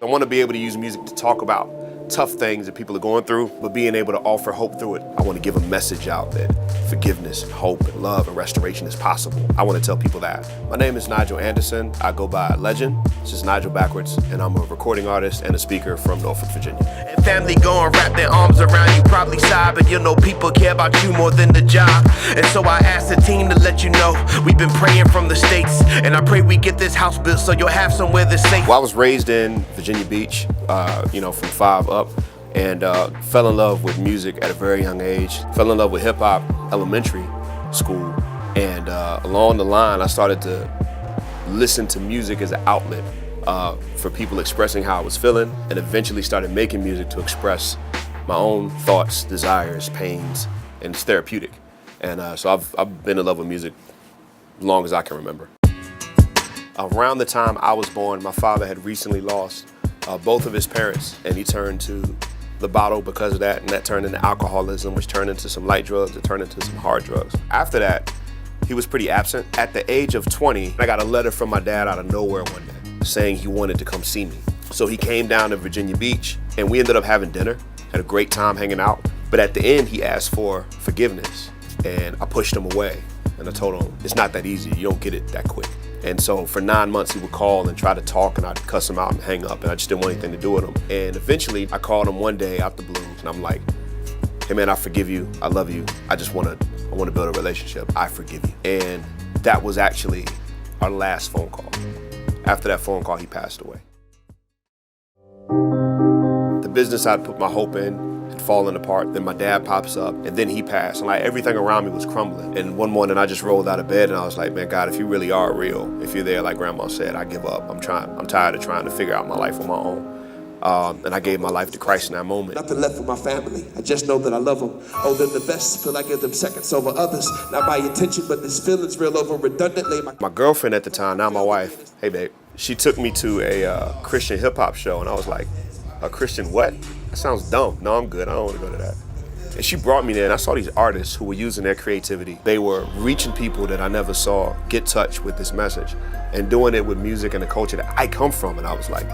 I want to be able to use music to talk about tough things that people are going through, but being able to offer hope through it. I want to give a message out that forgiveness and hope and love and restoration is possible. I want to tell people that. My name is Nigel Anderson. I go by Legin. This is Nigel backwards, and I'm a recording artist and a speaker from Norfolk, Virginia. And family go and wrap their arms around you, probably sigh, but you know people care about you more than the job. And so I asked the team to let you know we've been praying from the States, and I pray we get this house built so you'll have somewhere that's safe. Well, I was raised in Virginia Beach, from 5 up, and fell in love with music at a very young age. Fell in love with hip hop elementary school, and along the line I started to listen to music as an outlet for people expressing how I was feeling, and eventually started making music to express my own thoughts, desires, pains, and it's therapeutic. And so I've been in love with music as long as I can remember. Around the time I was born, my father had recently lost both of his parents, and he turned to the bottle because of that, and that turned into alcoholism, which turned into some light drugs, it turned into some hard drugs. After that, he was pretty absent. At the age of 20, I got a letter from my dad out of nowhere one day saying he wanted to come see me. So he came down to Virginia Beach, and we ended up having dinner, had a great time hanging out. But at the end, he asked for forgiveness, and I pushed him away. And I told him, it's not that easy, you don't get it that quick. And so for 9 months, he would call and try to talk, and I'd cuss him out and hang up, and I just didn't want anything to do with him. And eventually, I called him one day out the blue, and I'm like, hey man, I forgive you, I love you, I want to build a relationship, I forgive you. And that was actually our last phone call. After that phone call, he passed away. The business I'd put my hope in had fallen apart. Then my dad pops up, and then he passed. And like everything around me was crumbling. And one morning I just rolled out of bed and I was like, man, God, if you really are real, if you're there like Grandma said, I give up. I'm tired of trying to figure out my life on my own. And I gave my life to Christ in that moment. Nothing left for my family. I just know that I love them. Oh, they're the best. Feel I give them seconds over others. Not by intention, but this feeling's real over redundantly. My girlfriend at the time, now my wife, hey babe, she took me to a Christian hip hop show, and I was like, a Christian what? That sounds dumb. No, I'm good. I don't want to go to that. And she brought me there, and I saw these artists who were using their creativity. They were reaching people that I never saw get touched with this message, and doing it with music and the culture that I come from. And I was like,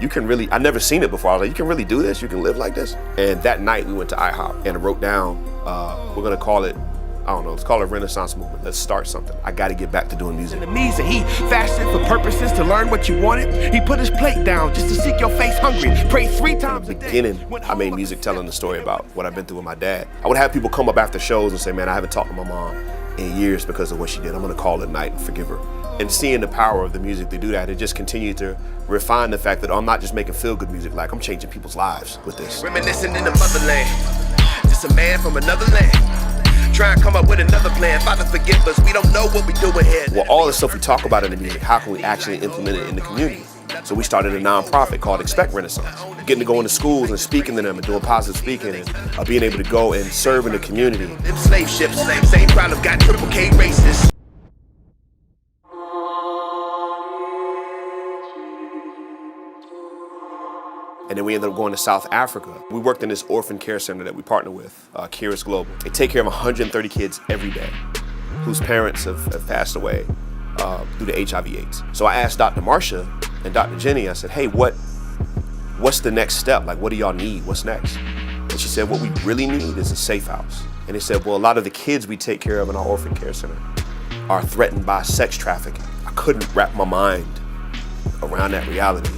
you can really, I'd never seen it before. I was like, you can really do this? You can live like this? And that night we went to IHOP and wrote down, we're gonna call it, I don't know, let's call it Renaissance Movement. Let's start something. I gotta get back to doing music. He fasted for purposes to learn what you wanted. He put his plate down just to seek your face hungry. Pray 3 times a day. Beginning, I made music telling the story about what I've been through with my dad. I would have people come up after shows and say, man, I haven't talked to my mom in years because of what she did. I'm gonna call at night and forgive her. And seeing the power of the music to do that, it just continued to refine the fact that I'm not just making feel-good music, like I'm changing people's lives with this. Reminiscing in the motherland, just a man from another land. Try and come up with another plan. Father, forgive us, we don't know what we doing here. Well, all the stuff we talk about in the music, how can we actually implement it in the community? So we started a nonprofit called Expect Renaissance. Getting to go into schools and speaking to them and doing positive speaking and being able to go and serve in the community. Them slave ships, same problem, got triple K racists. And then we ended up going to South Africa. We worked in this orphan care center that we partner with, Kira's Global. They take care of 130 kids every day whose parents have passed away due to HIV/AIDS. So I asked Dr. Marsha and Dr. Jenny, I said, hey, what's the next step? Like, what do y'all need? What's next? And she said, what we really need is a safe house. And they said, well, a lot of the kids we take care of in our orphan care center are threatened by sex trafficking. I couldn't wrap my mind around that reality.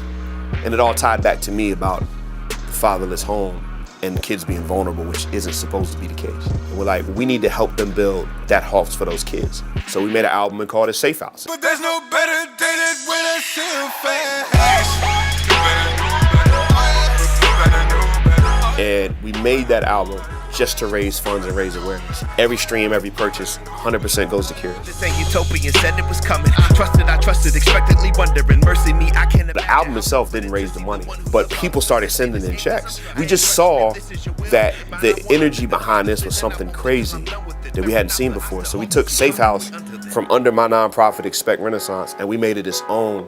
And it all tied back to me about the fatherless home and the kids being vulnerable, which isn't supposed to be the case. And we're like, we need to help them build that house for those kids. So we made an album and called it Safe House. But there's no better day than when I see a fast. And we made that album just to raise funds and raise awareness. Every stream, every purchase, 100% goes to Cure. This ain't utopian, said it was coming. I trusted, expectantly wondering. Mercy me, I can't. The album itself didn't raise the money, but people started sending in checks. We just saw that the energy behind this was something crazy that we hadn't seen before. So we took Safe House from under my nonprofit, Expect Renaissance, and we made it its own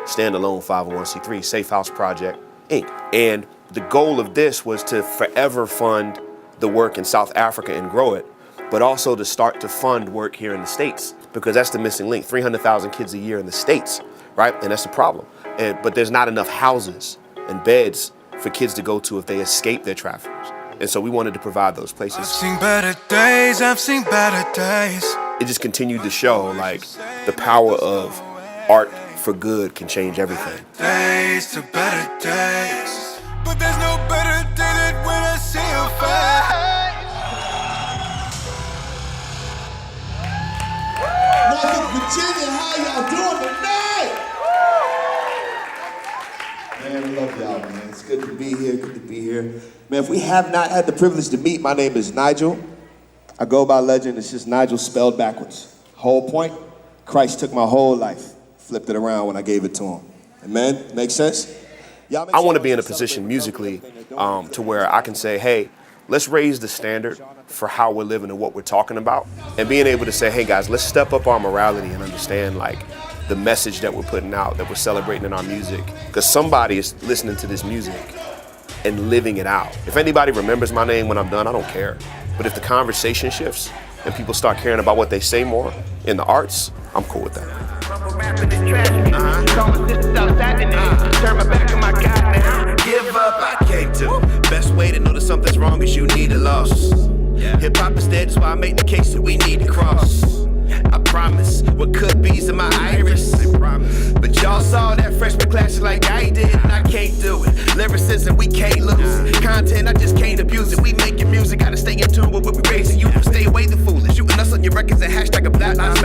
standalone 501c3, Safe House Project, Inc. And the goal of this was to forever fund the work in South Africa and grow it, but also to start to fund work here in the States, because that's the missing link. 300,000 kids a year in the States, right? And that's the problem. But there's not enough houses and beds for kids to go to if they escape their traffickers. And so we wanted to provide those places. I've seen better days, I've seen better days. It just continued to show like the power of art for good can change everything. Days to better days. But there's no better day than when I see your face. Norfolk, Virginia, how y'all doing tonight? Man, I love y'all, man. It's good to be here, good to be here. Man, if we have not had the privilege to meet, my name is Nigel. I go by Legin, it's just Nigel spelled backwards. Whole point, Christ took my whole life, flipped it around when I gave it to him. Amen? Make sense? I want to be in a position musically to where I can say, hey, let's raise the standard for how we're living and what we're talking about. And being able to say, hey guys, let's step up our morality and understand like the message that we're putting out, that we're celebrating in our music. Because somebody is listening to this music and living it out. If anybody remembers my name when I'm done, I don't care. But if the conversation shifts and people start caring about what they say more in the arts, I'm cool with that. Give up, I can't do. Best way to know that something's wrong is you need a loss. Hip hop is dead, that's why I make the case that we need to cross. I promise, what could be's in my iris. But y'all saw that freshman class like I did, and I can't do it. Lyricism, we can't lose. Content, I just can't abuse it. We making music, gotta stay in tune with what we raising you. Stay away the foolish, shooting us on your records and hashtag a black lives